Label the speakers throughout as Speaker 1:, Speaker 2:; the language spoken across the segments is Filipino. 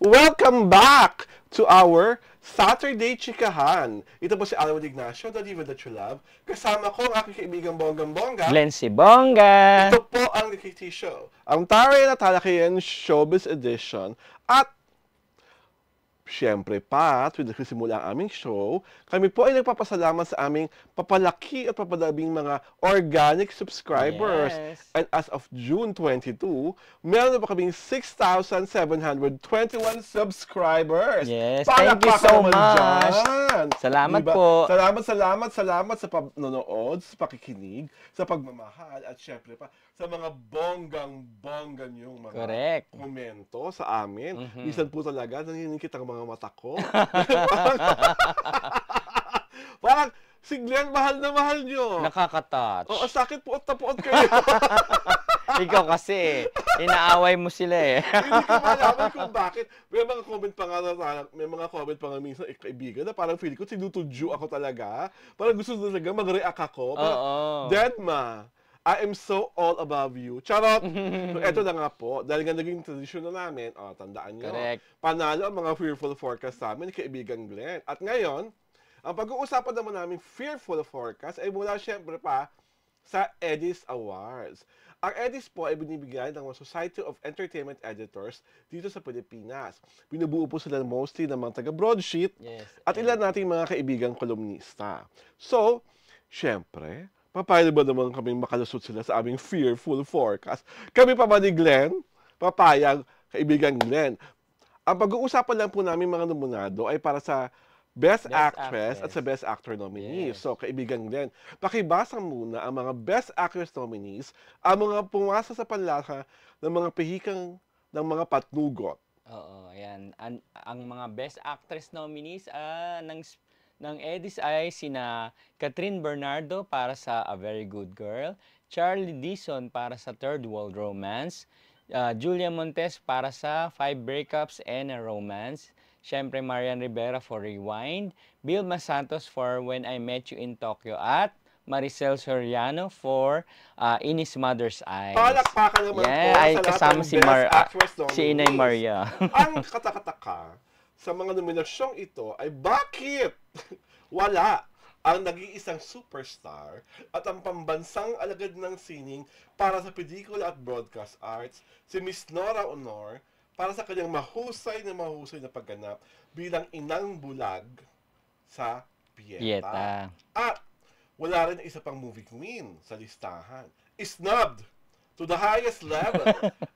Speaker 1: Welcome back to our Saturday Chikahan. Ito po si Alwin Ignacio, the diva that you love. Kasama ko ang aking kaibigang Bonggang-Bongga.
Speaker 2: Glenn si Bongga.
Speaker 1: Ito po ang KT Show. Ang Taray na Talakayan Showbiz Edition. At siyempre pa, tuwing nagsisimula ang aming show, kami po ay nagpapasalamat sa aming papalaki at papadabing mga organic subscribers.
Speaker 2: Yes.
Speaker 1: And as of June 22, meron na pa kaming 6,721 subscribers.
Speaker 2: Yes,
Speaker 1: Palakpakan
Speaker 2: thank you so
Speaker 1: naman
Speaker 2: much.
Speaker 1: dyan.
Speaker 2: Salamat
Speaker 1: Diba?
Speaker 2: po.
Speaker 1: Salamat sa panonood, sa pakikinig, sa pagmamahal, at syempre pa, sa mga bonggang-bongga niyong mga
Speaker 2: Correct.
Speaker 1: komento sa amin. Minsan po talaga, nanginingkit ang mga mata ko. Parang, si Glenn, mahal na mahal niyo.
Speaker 2: Nakaka-touch.
Speaker 1: Oo, sakit puot na puot kayo.
Speaker 2: Ikaw kasi, inaaway mo sila eh.
Speaker 1: Hindi ko malaman kung bakit. May mga comment pa nga may mga comment pa nga minsan, kaibigan, na parang feeling ko, sinutudyo ako talaga. Parang gusto talaga mag-react ako. Parang, Deadma, I am so all above you. Charot! So, eto na nga po, dahil nga naging tradisyon na namin, tandaan nyo,
Speaker 2: Correct.
Speaker 1: panalo ang mga fearful forecast sa amin, kaibigan Glenn. At ngayon, ang pag-uusapan naman namin fearful forecast ay mula syempre pa sa Eddies Awards. Ang Eddies po ay binibigay ng Society of Entertainment Editors dito sa Pilipinas. Binubuo po sila mostly ng mga taga-broadsheet at ilan nating mga kaibigang kolumnista. So, syempre, papayag ba naman kaming makalusot sila sa aming fearful forecast? Kami pa ba ni Glenn? Papayag, kaibigan Glenn. Ang pag-uusapan lang po namin mga nominado ay para sa Best Actress at sa Best Actor nominees.
Speaker 2: Yes.
Speaker 1: So, kaibigan Glenn, pakibasa muna ang mga Best Actress nominees, ang mga pumasa sa panlasa ng mga pihikang ng mga patnugot.
Speaker 2: Oo, ayan. Ang mga Best Actress nominees ng Eddies ay sina Catherine Bernardo para sa A Very Good Girl, Charlie Dixon para sa Third World Romance, Julia Montes para sa Five Breakups and a Romance, syempre Marian Rivera for Rewind, Vilma Santos for When I Met You in Tokyo, at Maricel Soriano for In His Mother's Eyes.
Speaker 1: Palakpakan naman po
Speaker 2: ay
Speaker 1: sa lahat
Speaker 2: kasama
Speaker 1: ng
Speaker 2: si
Speaker 1: Best Actress nominees.
Speaker 2: si Inay Maria.
Speaker 1: Ang katakataka sa mga nominasyong ito ay bakit wala ang nag-iisang superstar at ang pambansang alagad ng sining para sa pelikula at broadcast arts, si Miss Nora Honor, para sa kanyang mahusay na pagganap bilang inang bulag sa Pieta. At wala rin isa pang movie queen sa listahan. Snubbed to the highest level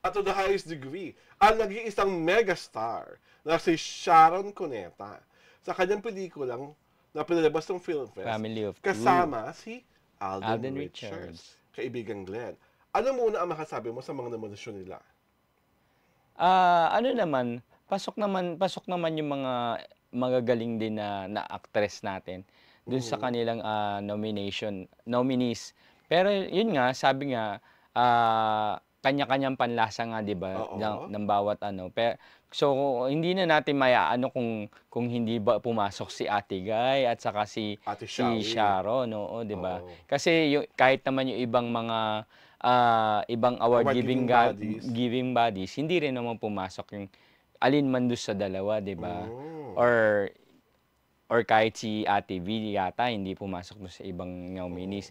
Speaker 1: at to the highest degree ang nag-iisang megastar na si Sharon Cuneta sa kanyang pelikulang na pinalabas ng Film Fest
Speaker 2: Family of
Speaker 1: kasama si
Speaker 2: Alden
Speaker 1: Richards.
Speaker 2: Richards.
Speaker 1: Kaibigan Glenn. Ano muna ang makasabi mo sa mga nominasyon nila?
Speaker 2: Ano naman, pasok naman yung mga magagaling din na actress natin dun sa kanilang nominees. Pero yun nga, sabi nga, kanya-kanyang panlasa nga, 'di ba, ng bawat ano. So hindi na natin maiaano kung hindi ba pumasok si Ate Guy at saka si Sharon, oo, 'di ba? Kasi kahit naman yung ibang mga ibang award giving bodies, hindi rin naman pumasok yung alin man doon sa dalawa, 'di ba? Or kahit si Ate V yata hindi pumasok doon sa ibang nominees.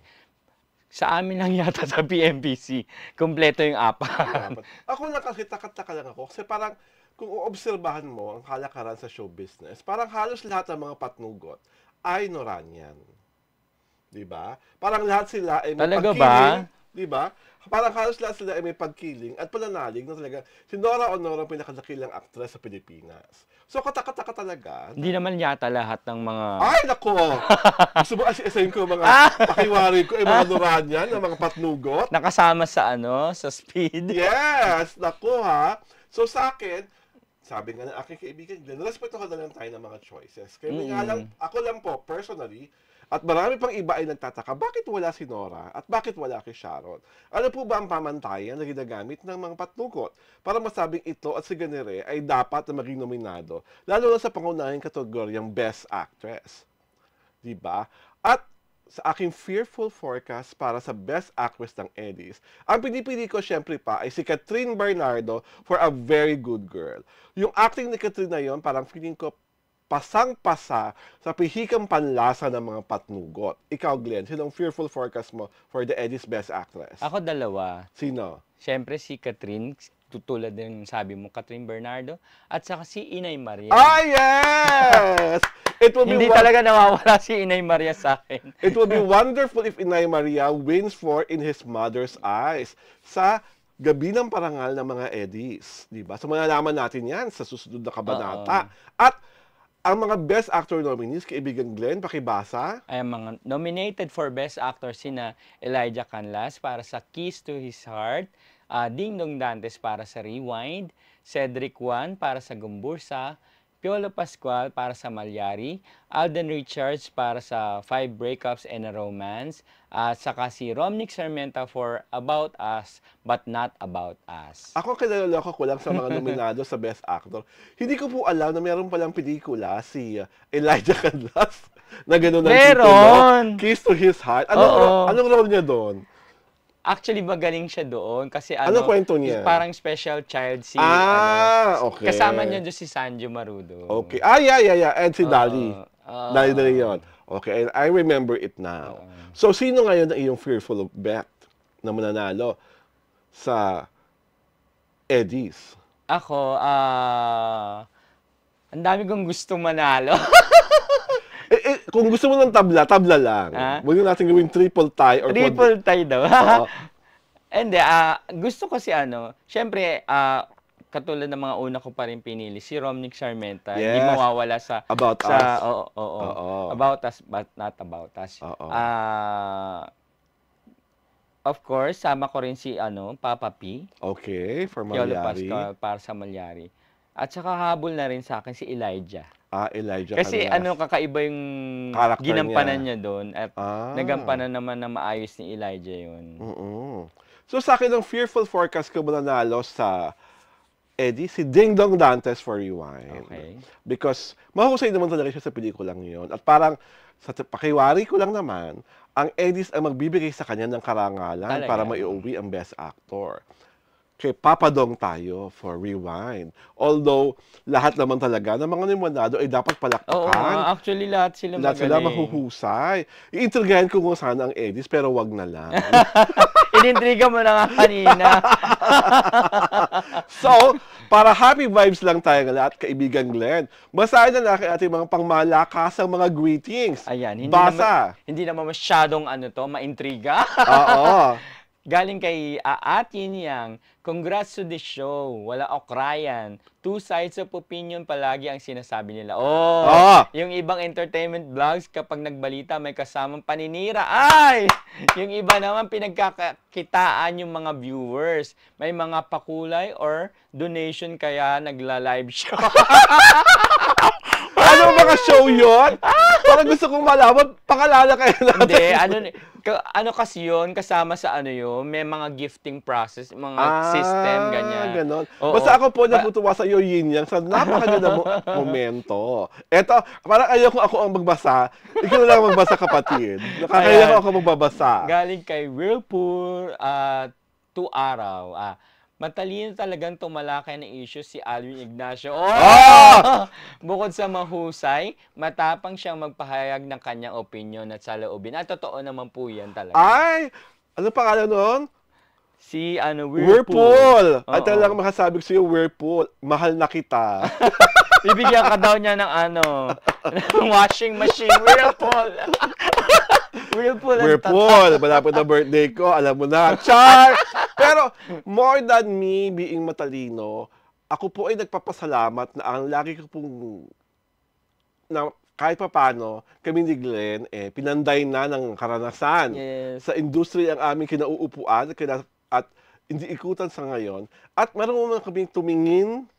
Speaker 2: Sa amin lang yata sa PMPC, kumpleto yung apat.
Speaker 1: Ako nakakita lang ako kasi parang kung uobserbahan mo ang kalakaran sa show business, parang halos lahat ng mga patnugot ay Noranian. 'Di ba? Parang lahat sila ay may
Speaker 2: Talaga
Speaker 1: pagkiling,
Speaker 2: ba?
Speaker 1: 'di ba? Parang halos lahat sila ay may pagkiling at pananalig na talaga si Nora Honor ang pinakadakilang actress sa Pilipinas. So katakataka talaga.
Speaker 2: Hindi naman yata lahat ng mga...
Speaker 1: Ay, nako! Gusto mo asisayin ko mga pakiwari ko, mga Noranian, mga patnugot?
Speaker 2: Nakasama sa sa speed?
Speaker 1: Yes! Nako ha! So sa akin, sabi nga ng aking kaibigan, respetuhan na lang tayo ng mga choices. Kaya nga lang, ako lang po, personally, at marami pang iba ay nagtataka, bakit wala si Nora at bakit wala kay Sharon? Ano po ba ang pamantayan na ginagamit ng mga patnugot para masabing ito at si Ganere ay dapat na maging nominado, lalo na sa pangunahing kategoryang Best Actress? Diba? At sa aking fearful forecast para sa Best Actress ng Eddies, ang pinipili ko syempre pa ay si Catherine Bernardo for A Very Good Girl. Yung acting ni Catherine na yon, parang feeling ko pasang-pasa sa pihikang panlasa ng mga patnugot. Ikaw, Glenn, sinong fearful forecast mo for the Eddies Best Actress?
Speaker 2: Ako dalawa.
Speaker 1: Sino?
Speaker 2: Siyempre si Catherine, tutulad din sabi mo, Catherine Bernardo, at saka si Inay Maria.
Speaker 1: Ah, yes! It will be
Speaker 2: Hindi talaga nawawala si Inay Maria sa akin.
Speaker 1: It will be wonderful if Inay Maria wins for In His Mother's Eyes sa Gabi ng Parangal ng mga Eddies. Diba? So, malalaman natin yan sa susunod na kabanata. At ang mga Best Actor nominees, kaibigan Glenn, pakibasa.
Speaker 2: Ay, mga nominated for Best Actor sina Elijah Canlas para sa Keys to His Heart, Ding Dong Dantes para sa Rewind, Cedric Juan para sa Gumbursa, Piolo Pascual para sa Malyari, Alden Richards para sa Five Breakups and a Romance, at saka si Romnick Sarmenta for About Us But Not About Us.
Speaker 1: Ako kilala ko lang sa mga nominado sa Best Actor. Hindi ko po alam na meron palang pelikula si Elijah Canlas na gano'n ang
Speaker 2: Meron!
Speaker 1: titulo. Kiss to His Heart. Anong role niya doon?
Speaker 2: Actually, magaling siya doon kasi
Speaker 1: Ano kwento niya?
Speaker 2: parang special child si
Speaker 1: Okay.
Speaker 2: kasama niya doon si Sanjo Marudo.
Speaker 1: Okay. Yeah. And si Dali. Dali yun. Okay, and I remember it now. So, sino ngayon ang iyong fearful of bet na mananalo sa Eddies?
Speaker 2: Ako, ang dami kong gustong manalo.
Speaker 1: Kung gusto mo ng tabla, tabla lang. Huwag natin gawing triple tie or
Speaker 2: triple tie daw.
Speaker 1: Oo.
Speaker 2: Hindi, gusto ko si syempre, katulad ng mga una ko pa rin pinili, si Romnick Sarmenta.
Speaker 1: Yes.
Speaker 2: Hindi mawawala sa...
Speaker 1: About Us.
Speaker 2: Oo. About Us, but not About Us. Of course, sama ko rin si Papa P.
Speaker 1: Okay, for
Speaker 2: Piolo
Speaker 1: Malyari.
Speaker 2: Pascual para sa Malyari. At saka habol na rin sa akin si Elijah.
Speaker 1: Elijah
Speaker 2: Kasi
Speaker 1: Canlas.
Speaker 2: kakaiba yung
Speaker 1: Character
Speaker 2: ginampanan
Speaker 1: niya.
Speaker 2: niya doon at nagampanan naman na maayos ni Elijah yun.
Speaker 1: So sa akin, ang fearful forecast ko mananalo sa Eddie, si Ding Dong Dantes for Rewind.
Speaker 2: Okay.
Speaker 1: Because mahusay naman talaga siya sa pelikulang yun. At parang, sa pakiwari ko lang naman, ang Eddies ang magbibigay sa kanya ng karangalan
Speaker 2: Talaga?
Speaker 1: para maiuwi ang Best Actor. Kay Papadong tayo for Rewind. Although, lahat naman talaga ng mga nominado ay dapat
Speaker 2: Oo,
Speaker 1: palakpakan.
Speaker 2: actually lahat sila
Speaker 1: Lahat sila
Speaker 2: magaling.
Speaker 1: mahuhusay. Iintrigahan ko kung saan ang Eddies, pero wag na lang.
Speaker 2: Inintriga mo na nga kanina.
Speaker 1: So, para happy vibes lang tayo ng lahat, kaibigan Glenn, basahin na natin ating mga pangmalakasang mga greetings.
Speaker 2: Ayan, hindi naman masyadong maintriga.
Speaker 1: Oo.
Speaker 2: Galing kay Atin Yang, congrats to the show. Wala okrayan. Two sides of opinion palagi ang sinasabi nila. Yung ibang entertainment vlogs kapag nagbalita may kasamang paninira. Ay! Yung iba naman pinagkakakitaan yung mga viewers. May mga pakulay or donation kaya nagla-live show.
Speaker 1: Ano mga show yun? Parang gusto kong malaman, pangalala kayo natin.
Speaker 2: Hindi, kasi yun, kasama sa yun, may mga gifting process, mga system, ganyan.
Speaker 1: Ganon.
Speaker 2: Oo.
Speaker 1: Basta ako po natutuwa sa iyo, Yin Yang, sa napakaganda momento. Eto, parang ayoko ako ang magbasa, ikaw na lang magbasa, kapatid. Nakakaya ako magbabasa.
Speaker 2: Galing kay Whirlpool, 2 araw. Matalino talagang tumalakay ng issue si Alvin Ignacio. Bukod sa mahusay, matapang siyang magpahayag ng kanyang opinion at saloobin. At totoo naman po yan talaga.
Speaker 1: Ay! Ano pangalan nun?
Speaker 2: Si
Speaker 1: Whirlpool! At talagang makasabi ko sa'yo, Whirlpool, mahal na kita.
Speaker 2: Bibigyan ka daw niya ng washing machine. Whirlpool!
Speaker 1: Whirlpool! Malapit na birthday ko, alam mo na. Char! Pero, more than me being matalino, ako po ay nagpapasalamat na ang lagi ko pong, kahit papano, kami ni Glenn, pinanday na ng karanasan.
Speaker 2: Yes.
Speaker 1: Sa industriya ang aming kinauupuan at hindi ikutan sa ngayon. At marunong kami tumingin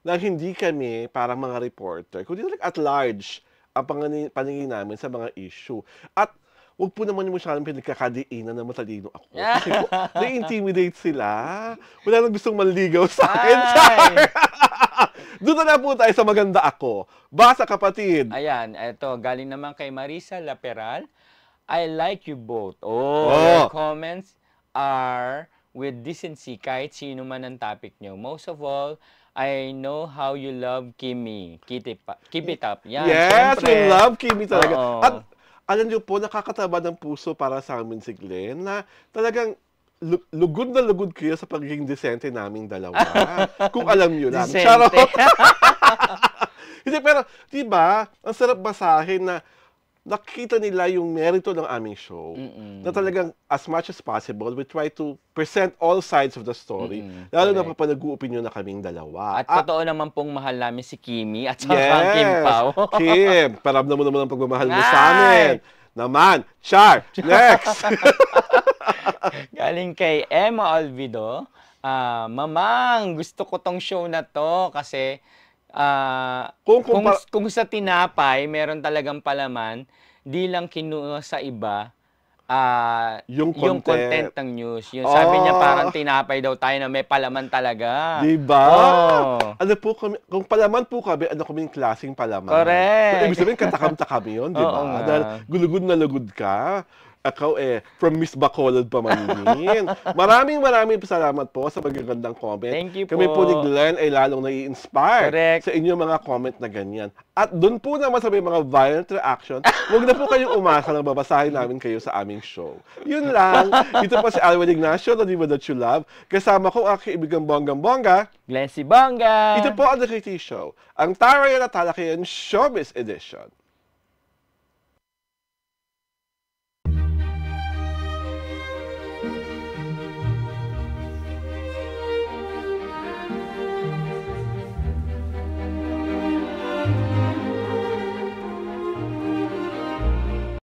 Speaker 1: na hindi kami parang mga reporter, kundi at large ang paningin namin sa mga issue. At huwag po naman yung masyadong pinagkakadiinan na matalino ako. Kasi po, na-intimidate sila. Wala nang gustong manligaw sa akin. Doon na po tayo sa maganda ako. Basa, kapatid.
Speaker 2: Ayan, ito, galing naman kay Marisa Laperal. I like you both. Oh, your comments are with decency kahit sino man ang topic nyo. Most of all, I know how you love Kimi. Keep it up. Yan,
Speaker 1: Yes,
Speaker 2: syempre.
Speaker 1: we love Kimi talaga.
Speaker 2: Oo.
Speaker 1: At alam niyo po, nakakataba ng puso para sa amin si Glenn na talagang lugod na lugod kayo sa pagiging desente naming dalawa. Kung alam niyo lang.
Speaker 2: Decente.
Speaker 1: Charot. Hindi, pero, di ba, ang sarap basahin na nakita nila yung merito ng aming show. Na talagang, as much as possible, we try to present all sides of the story. Lalo na kapag nag-uopinyon na kaming dalawa.
Speaker 2: At totoo naman pong mahal namin si Kimi at saka
Speaker 1: Yes!
Speaker 2: Kim Pao.
Speaker 1: Kim, paramdam mo naman ang pagmamahal mo sa amin. Naman, Char, next!
Speaker 2: Galing kay Emma Alvido. Mamang, gusto ko tong show na to kasi kung sa tinapay, meron talagang palaman, di lang kinuha sa iba yung content ng news. Yung sabi niya parang tinapay daw tayo na may palaman talaga.
Speaker 1: Diba?
Speaker 2: Oh.
Speaker 1: Ano po kami, kung palaman po kami, ano kaming klaseng palaman.
Speaker 2: Correct.
Speaker 1: So, ibig sabihin, katakam-takam yun, di ba?
Speaker 2: Oo nga.
Speaker 1: Dahil gulugod na lugod ka. Ikaw from Miss Bacolod pa man din. Maraming salamat po sa magagandang comment.
Speaker 2: Thank you
Speaker 1: Kami po
Speaker 2: po.
Speaker 1: ni Glenn ay lalong nai-inspire
Speaker 2: Correct.
Speaker 1: sa inyong mga comment na ganyan. At doon po naman sa may mga violent reaction, huwag na po kayong umasa na babasahin namin kayo sa aming show. Yun lang. Ito po si Alwin Ignacio, The Diva That You Love. Kasama ko ang kaibigang bonggang-bongga.
Speaker 2: Glenn Sibonga.
Speaker 1: Ito po ang The KT Show, ang Tarayan at Talakayan Showbiz Edition.